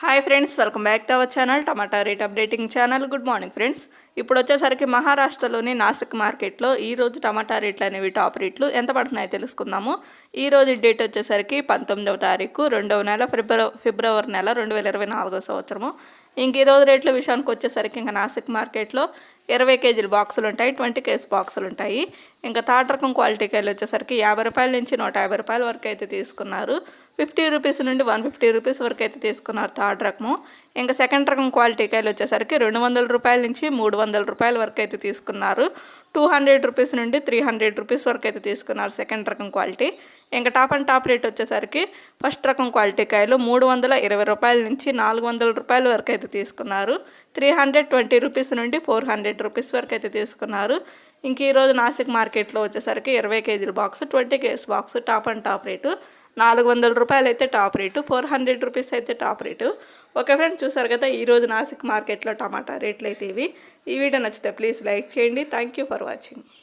Hi friends, welcome back to our channel tomato rate updating channel. Good morning friends. ఇప్పుడు వచ్చేసరికి మహారాష్ట్రలోని నాసిక్ మార్కెట్లో ఈరోజు టమాటా రేట్లు అనేవి టాప్ రేట్లు ఎంత పడుతున్నాయో తెలుసుకుందాము. ఈరోజు డేట్ వచ్చేసరికి 19వ తారీఖు 2వ నెల ఫిబ్రవరి నెల 2024 సంవత్సరము. ఇంక ఈరోజు రేట్ల విషయానికి వచ్చేసరికి ఇంకా నాసిక్ మార్కెట్లో 20 కేజీల బాక్సులు ఉంటాయి, 20 కేజీ బాక్సులు ఉంటాయి. ఇంకా థర్డ్ రకం క్వాలిటీ కాయలు వచ్చేసరికి 50 రూపాయల నుంచి 150 రూపాయల వరకు అయితే తీసుకున్నారు. 50 రూపీస్ నుండి 150 రూపీస్ వరకు అయితే తీసుకున్నారు థర్డ్ రకము. ఇంకా సెకండ్ రకం క్వాలిటీ కాయలు వచ్చేసరికి 200 రూపాయల నుంచి 300 రూపాయల వరకు అయితే తీసుకున్నారు. 200 రూపీస్ నుండి 300 రూపీస్ వరకు అయితే తీసుకున్నారు సెకండ్ రకం క్వాలిటీ. ఇంకా టాప్ అండ్ టాప్ రేట్ వచ్చేసరికి ఫస్ట్ రకం క్వాలిటీ కాయలు 320 రూపాయల నుంచి 400 రూపాయల వరకు అయితే తీసుకున్నారు. 320 రూపీస్ నుండి 400 రూపీస్ వరకు అయితే తీసుకున్నారు. ఇంక ఈరోజు నాసిక్ మార్కెట్లో వచ్చేసరికి 20 కేజీల box, 20 KG box top and top rate 400 రూపాయలు అయితే టాప్ రేటు, 400 రూపీస్ అయితే టాప్ రేటు. ఓకే ఫ్రెండ్స్, చూసారు కదా ఈరోజు నాసిక్ మార్కెట్లో టమాటా రేట్లు అయితే ఇవి. ఈ వీడియో నచ్చితే ప్లీజ్ లైక్ చేయండి. Thank you for watching.